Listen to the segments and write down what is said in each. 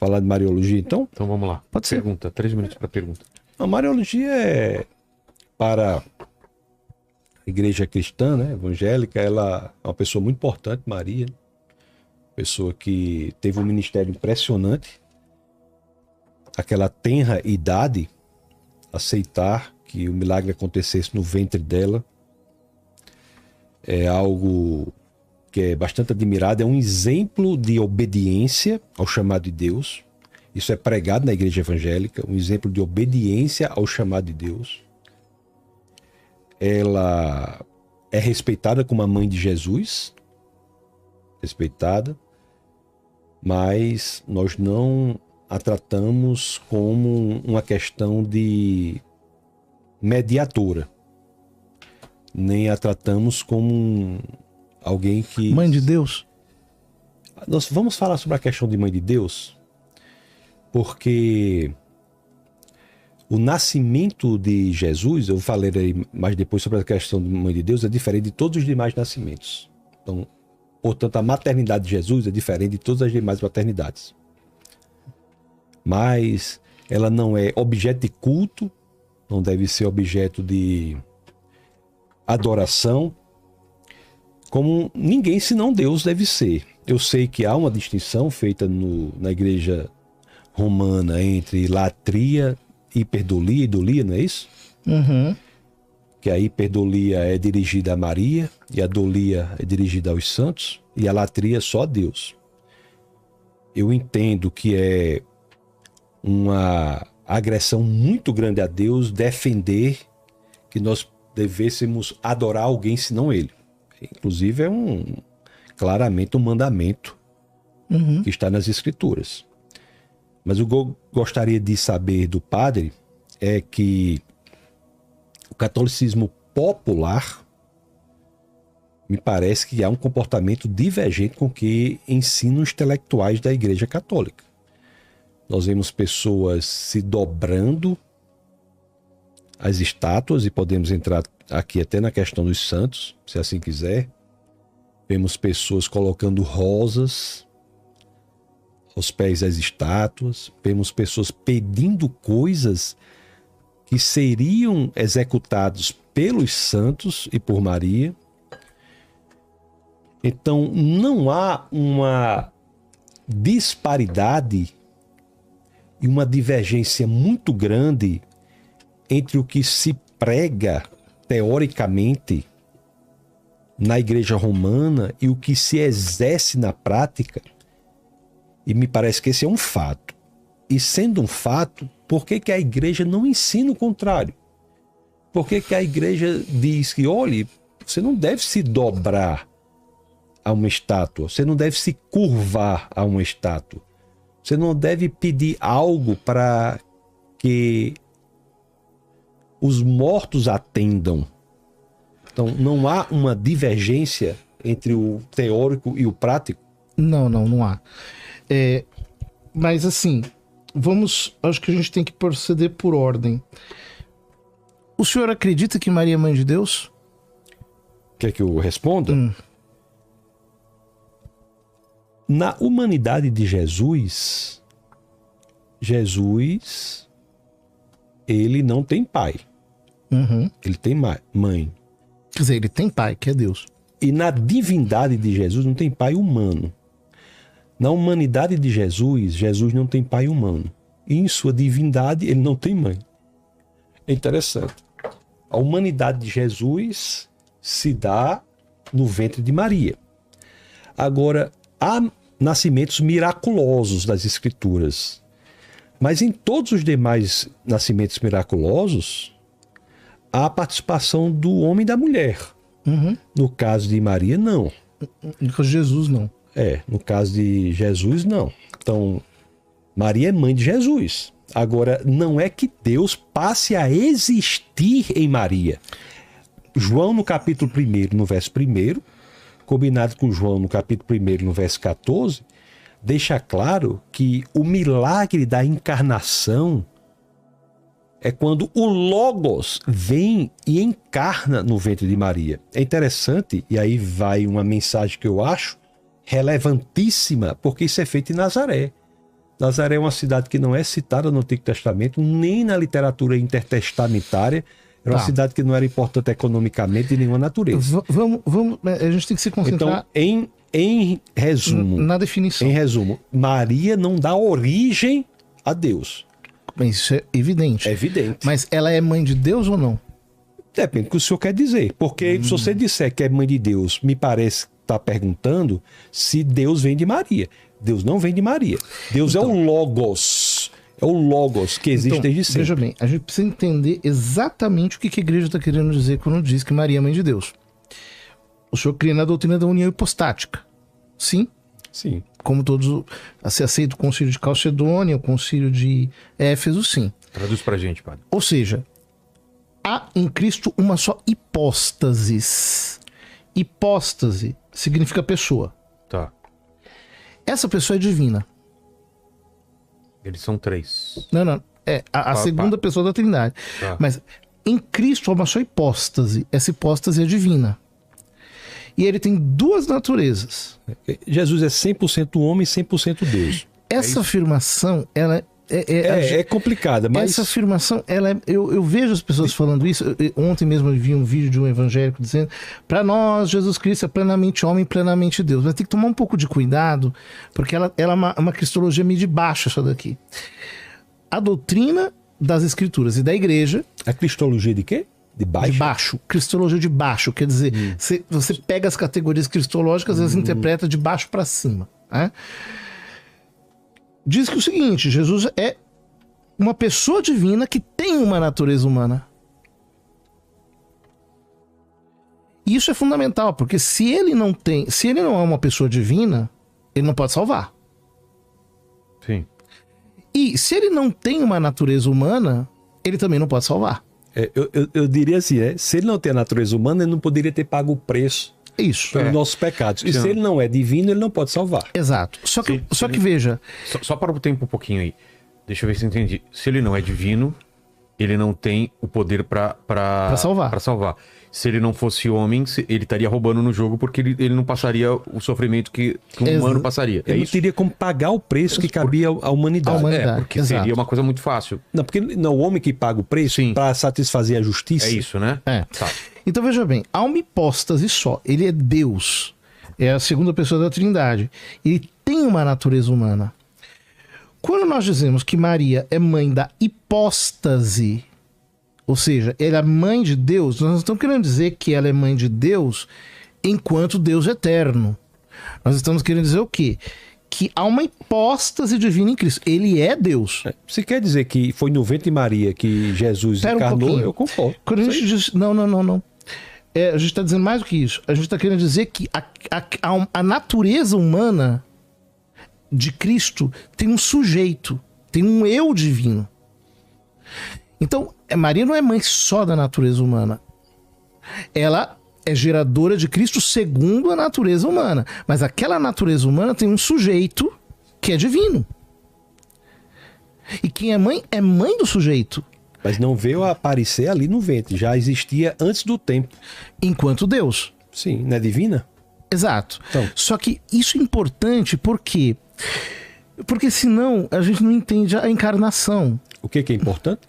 Falar de Mariologia, então? Então vamos lá. Pode ser. Pergunta, 3 minutos para pergunta. A Mariologia é para a igreja cristã, né, evangélica. Ela é uma pessoa muito importante, Maria. Pessoa que teve um ministério impressionante. Aquela tenra idade, aceitar que o milagre acontecesse no ventre dela é algo que é bastante admirado, é um exemplo de obediência ao chamado de Deus. Isso é pregado na igreja evangélica, um exemplo de obediência ao chamado de Deus. Ela é respeitada como a mãe de Jesus, respeitada, mas nós não a tratamos como uma questão de mediadora, nem a tratamos como alguém que... Mãe de Deus? Nós vamos falar sobre a questão de mãe de Deus, porque o nascimento de Jesus, eu falarei mais depois sobre a questão de mãe de Deus, é diferente de todos os demais nascimentos. Então, portanto, a maternidade de Jesus é diferente de todas as demais maternidades. Mas ela não é objeto de culto, não deve ser objeto de adoração, como ninguém senão Deus deve ser. Eu sei que há uma distinção feita na igreja romana entre latria, hiperdolia e idolia, não é isso? Uhum. Que a hiperdolia é dirigida a Maria e a dolia é dirigida aos santos e a latria só a Deus. Eu entendo que é uma agressão muito grande a Deus defender que nós devêssemos adorar alguém senão Ele. Inclusive é claramente um mandamento que está nas Escrituras. Mas o que eu gostaria de saber do padre é que o catolicismo popular me parece que há um comportamento divergente com o que ensinam os intelectuais da Igreja Católica. Nós vemos pessoas se dobrando às estátuas, e podemos entrar aqui até na questão dos santos, se assim quiser. Vemos pessoas colocando rosas aos pés das estátuas. Vemos pessoas pedindo coisas que seriam executadas pelos santos e por Maria. Então, não há uma disparidade e uma divergência muito grande entre o que se prega teoricamente na Igreja Romana e o que se exerce na prática. E me parece que esse é um fato. E sendo um fato, por que a Igreja não ensina o contrário? Por que a Igreja diz que, olhe, você não deve se dobrar a uma estátua, você não deve se curvar a uma estátua, você não deve pedir algo para que os mortos atendam. Então, não há uma divergência entre o teórico e o prático? Não há. Mas assim, acho que a gente tem que proceder por ordem. O senhor acredita que Maria é mãe de Deus? Quer que eu responda? Na humanidade de Jesus, ele não tem pai. Ele tem mãe. Quer dizer, ele tem pai, que é Deus. E na divindade de Jesus não tem pai humano. Na humanidade de Jesus, Jesus não tem pai humano. E em sua divindade, ele não tem mãe. É interessante. A humanidade de Jesus se dá no ventre de Maria. Agora, há nascimentos miraculosos das Escrituras. Mas em todos os demais nascimentos miraculosos, há a participação do homem e da mulher. No caso de Maria, não. No caso de Jesus, não. No caso de Jesus, não. Então, Maria é mãe de Jesus. Agora, não é que Deus passe a existir em Maria. João, no capítulo 1, no verso 1, combinado com João, no capítulo 1, no verso 14, deixa claro que o milagre da encarnação é quando o Logos vem e encarna no ventre de Maria. É interessante, e aí vai uma mensagem que eu acho relevantíssima, porque isso é feito em Nazaré. Nazaré é uma cidade que não é citada no Antigo Testamento, nem na literatura intertestamentária. Era uma cidade que não era importante economicamente de nenhuma natureza. Vamos, a gente tem que se concentrar. Então, em resumo, na definição. Em resumo, Maria não dá origem a Deus. Mas isso é evidente. É evidente. Mas ela é mãe de Deus ou não? Depende do que o senhor quer dizer. Porque se você disser que é mãe de Deus, me parece que está perguntando se Deus vem de Maria. Deus não vem de Maria. Deus é o Logos. É o Logos que existe desde sempre. Veja bem, a gente precisa entender exatamente o que a igreja está querendo dizer quando diz que Maria é mãe de Deus. O senhor crê na doutrina da união hipostática. Sim? Sim. Como todos, se aceita o concílio de Calcedônia, o concílio de Éfeso, sim. Traduz pra gente, padre. Ou seja, há em Cristo uma só hipóstasis. Hipóstase significa pessoa. Tá. Essa pessoa é divina. Eles são 3. Não. É a segunda pessoa da Trindade. Tá. Mas em Cristo há uma só hipóstase. Essa hipóstase é divina. E ele tem duas naturezas. Jesus é 100% homem e 100% Deus. Essa afirmação, ela é complicada, mas... Essa afirmação, eu vejo as pessoas falando isso. Ontem mesmo eu vi um vídeo de um evangélico dizendo: para nós, Jesus Cristo é plenamente homem e plenamente Deus. Mas tem que tomar um pouco de cuidado, porque ela é uma cristologia meio de baixo, essa daqui. A doutrina das Escrituras e da Igreja... A cristologia de quê? De baixo? De baixo. Cristologia de baixo. Quer dizer, você pega as categorias cristológicas e as interpreta de baixo para cima. Né? Diz que o seguinte: Jesus é uma pessoa divina que tem uma natureza humana. Isso é fundamental, porque se ele não é uma pessoa divina, ele não pode salvar. Sim. E se ele não tem uma natureza humana, ele também não pode salvar. Eu diria assim, se ele não tem a natureza humana, ele não poderia ter pago o preço Isso. pelos nossos pecados. E se ele não é divino, ele não pode salvar. Exato. Só que veja... Só para o tempo um pouquinho aí. Deixa eu ver se eu entendi. Se ele não é divino, ele não tem o poder para salvar. Se ele não fosse homem, ele estaria roubando no jogo, porque ele não passaria o sofrimento que um humano passaria. Ele não teria como pagar o preço que cabia à humanidade. Porque exato. seria uma coisa muito fácil. Não, porque não, o homem que paga o preço para satisfazer a justiça. É isso, né? Tá. Então veja bem, há uma hipóstase só. Ele é Deus. É a segunda pessoa da Trindade. Ele tem uma natureza humana. Quando nós dizemos que Maria é mãe da hipóstase, ou seja, ela é mãe de Deus, nós não estamos querendo dizer que ela é mãe de Deus enquanto Deus eterno. Nós estamos querendo dizer o quê? Que há uma hipóstase divina em Cristo. Ele é Deus. Você quer dizer que foi no ventre de Maria que Jesus encarnou? Eu concordo. Quando a gente diz... Não. A gente está dizendo mais do que isso. A gente está querendo dizer que a natureza humana de Cristo tem um sujeito, tem um eu divino. Então, Maria não é mãe só da natureza humana. Ela é geradora de Cristo segundo a natureza humana. Mas aquela natureza humana tem um sujeito que é divino. E quem é mãe do sujeito. Mas não veio a aparecer ali no ventre. Já existia antes do tempo. Enquanto Deus. Sim, não é divina? Exato. Então. Só que isso é importante porque senão a gente não entende a encarnação. O que é importante?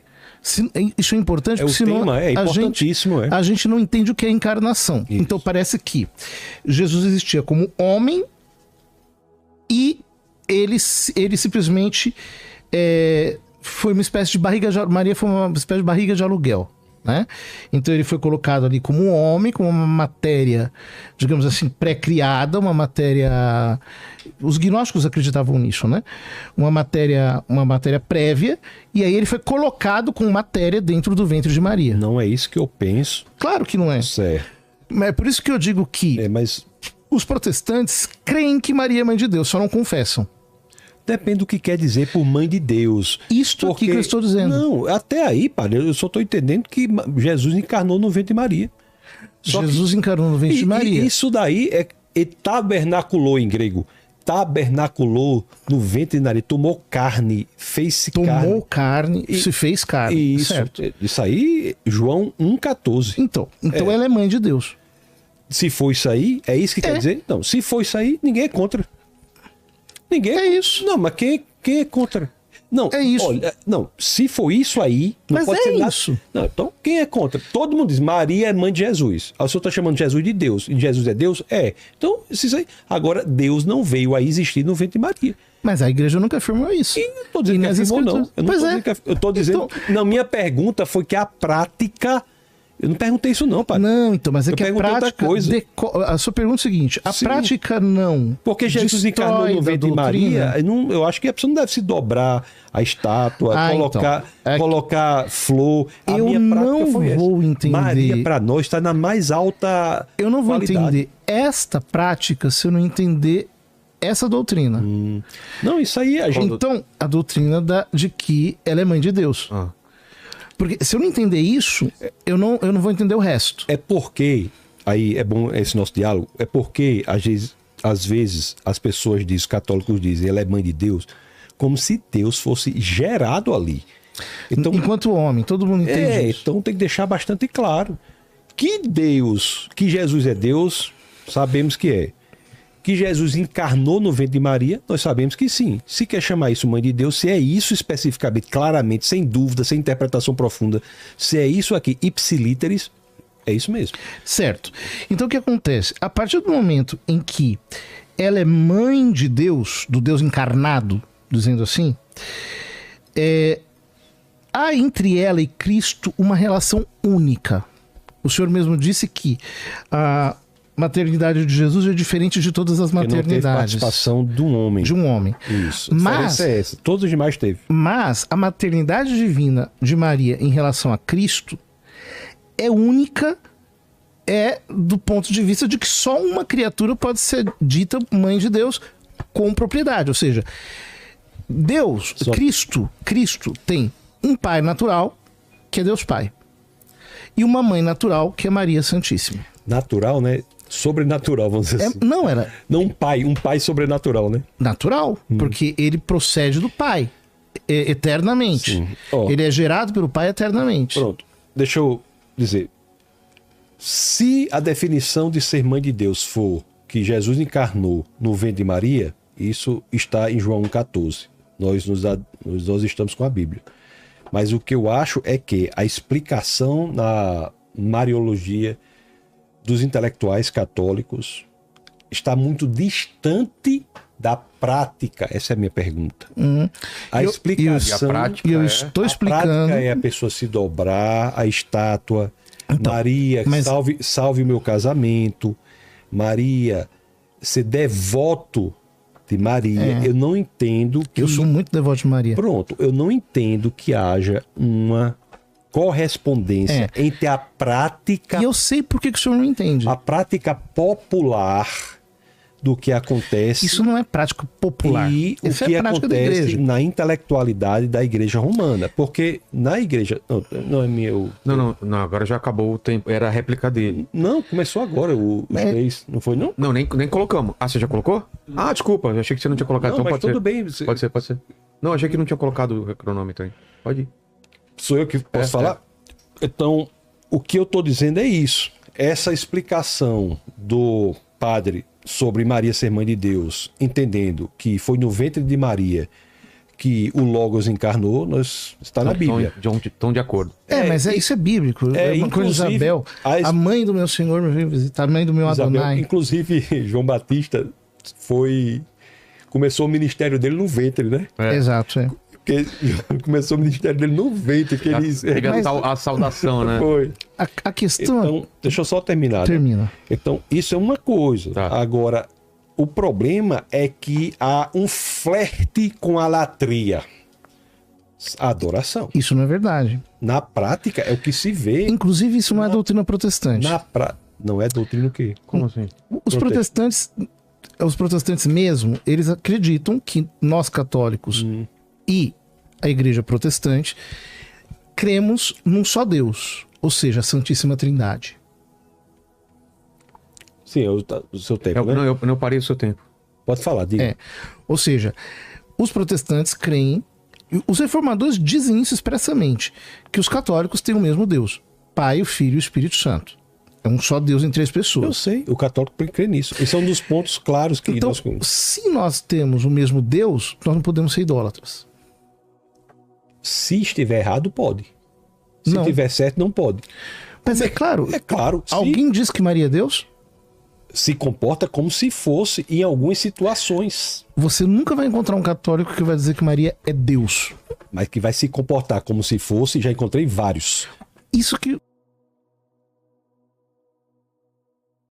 Isso é importante porque senão importantíssimo. A gente não entende o que é encarnação. Isso. Então parece que Jesus existia como homem e ele simplesmente foi uma espécie de Maria foi uma espécie de barriga de aluguel. Né? Então ele foi colocado ali como um homem, como uma matéria, digamos assim, pré-criada, uma matéria... Os gnósticos acreditavam nisso, né? Uma matéria prévia, e aí ele foi colocado com matéria dentro do ventre de Maria. Não é isso que eu penso. Claro que não é. Certo. Mas é por isso que eu digo que os protestantes creem que Maria é mãe de Deus, só não confessam. Depende do que quer dizer por mãe de Deus. Isto aqui que eu estou dizendo. Não, até aí, padre, eu só estou entendendo que Jesus encarnou no ventre de Maria. Jesus encarnou no ventre de Maria. Isso daí é tabernaculou em grego. Tabernaculou no ventre de Maria. Tomou carne, fez-se carne. Tomou carne e se fez carne. Isso, certo. Isso aí, João 1,14. Então ela é mãe de Deus. Se for isso aí, é isso que quer dizer? Não, se for isso aí, ninguém é contra. Ninguém. É isso. Não, mas quem é contra? Não, é isso. Olha, não, se for isso aí, não mas pode é ser nada. Isso. Não, então, quem é contra? Todo mundo diz, Maria é mãe de Jesus. Aí o senhor está chamando Jesus de Deus. E Jesus é Deus? É. Então, isso aí. Agora, Deus não veio a existir no ventre de Maria. Mas a igreja nunca afirmou isso. E não estou dizendo que afirmou, não. Eu não estou dizendo que eu estou dizendo... Então... Não, minha pergunta foi que a prática... Eu não perguntei isso não, pai. Não, então, mas é eu que a prática... A sua pergunta é o seguinte, a prática não... Porque Jesus encarnou no ventre de Maria, eu acho que a pessoa não deve se dobrar a estátua, colocar flor. A eu minha prática não foi vou essa. entender... Maria, para nós, está na mais alta Eu não vou qualidade. Entender esta prática se eu não entender essa doutrina. Não, isso aí... Então, a doutrina de que ela é mãe de Deus. Porque se eu não entender isso, eu não vou entender o resto. É porque, aí é bom esse nosso diálogo, é porque às vezes as pessoas dizem, os católicos dizem, ela é mãe de Deus, como se Deus fosse gerado ali. Então, enquanto homem, todo mundo entende isso. Então tem que deixar bastante claro que Jesus é Deus, sabemos que é. Que Jesus encarnou no ventre de Maria, nós sabemos que sim. Se quer chamar isso mãe de Deus, se é isso especificamente, claramente, sem dúvida, sem interpretação profunda, se é isso aqui, ipsilíteris, é isso mesmo. Certo. Então o que acontece? A partir do momento em que ela é mãe de Deus, do Deus encarnado, dizendo assim, há entre ela e Cristo uma relação única. O Senhor mesmo disse que a maternidade de Jesus é diferente de todas as maternidades. Não teve participação de um homem. De um homem. Isso. Mas é essa. Todos os demais teve. Mas a maternidade divina de Maria em relação a Cristo é única, do ponto de vista de que só uma criatura pode ser dita mãe de Deus com propriedade. Ou seja, Cristo tem um pai natural, que é Deus Pai, e uma mãe natural, que é Maria Santíssima. Natural, né? Sobrenatural, vamos dizer assim. Não era. Não um pai sobrenatural, né? Natural, porque ele procede do pai eternamente. Ele é gerado pelo pai eternamente. Pronto, deixa eu dizer. Se a definição de ser mãe de Deus for que Jesus encarnou no ventre de Maria, isso está em João 1,14. Nós estamos com a Bíblia. Mas o que eu acho é que a explicação na Mariologia dos intelectuais católicos está muito distante da prática. Essa é a minha pergunta. A explicação... eu estou explicando... A prática é a pessoa se dobrar, a estátua... Então, Maria, salve o meu casamento. Maria, ser devoto de Maria. Eu não entendo que... Eu sou muito devoto de Maria. Pronto, eu não entendo que haja uma correspondência entre a prática... E eu sei por que o senhor não entende. A prática popular do que acontece... Isso não é prática popular. E o que acontece na intelectualidade da Igreja Romana. Porque na Igreja... Não é meu... Não, agora já acabou o tempo. Era a réplica dele. Não, começou agora os três. Não foi, não? Não, nem colocamos. Ah, você já colocou? Ah, desculpa. Eu achei que você não tinha colocado. Não, então mas pode tudo ser. bem. Pode ser. Não, achei que não tinha colocado o cronômetro aí. Pode ir. Sou eu que posso falar? Então, o que eu estou dizendo é isso. Essa explicação do padre sobre Maria ser mãe de Deus, entendendo que foi no ventre de Maria que o Logos encarnou, está na Bíblia. Estão de acordo. Mas isso é bíblico. Uma coisa de Isabel, a mãe do meu Senhor me veio visitar, a mãe do meu Adonai. Inclusive, João Batista começou o ministério dele no ventre, né? Exato, Porque começou o ministério dele no ventre. Que teve a saudação, né? Foi. A questão... Então, deixa eu só terminar. Termina. Né? Então, isso é uma coisa. Tá. Agora, o problema é que há um flerte com a latria. A adoração. Isso não é verdade. Na prática, é o que se vê. Inclusive, isso não é doutrina protestante. Não é doutrina o quê? Como assim? Os protestantes mesmo, eles acreditam que nós católicos... E a Igreja Protestante cremos num só Deus, ou seja, a Santíssima Trindade. Sim, o seu tempo, né? Não, eu parei o seu tempo. Pode falar, diga. Ou seja, os protestantes creem, os reformadores dizem isso expressamente, que os católicos têm o mesmo Deus, Pai, o Filho e o Espírito Santo. É um só Deus em 3 pessoas. Eu sei, o católico crê nisso. Esse é um dos pontos claros que então, se nós temos o mesmo Deus, nós não podemos ser idólatras. Se estiver errado, pode. Se estiver certo, não pode. Mas é claro. É claro. Alguém diz que Maria é Deus? Se comporta como se fosse em algumas situações. Você nunca vai encontrar um católico que vai dizer que Maria é Deus. Mas que vai se comportar como se fosse, já encontrei vários. Isso que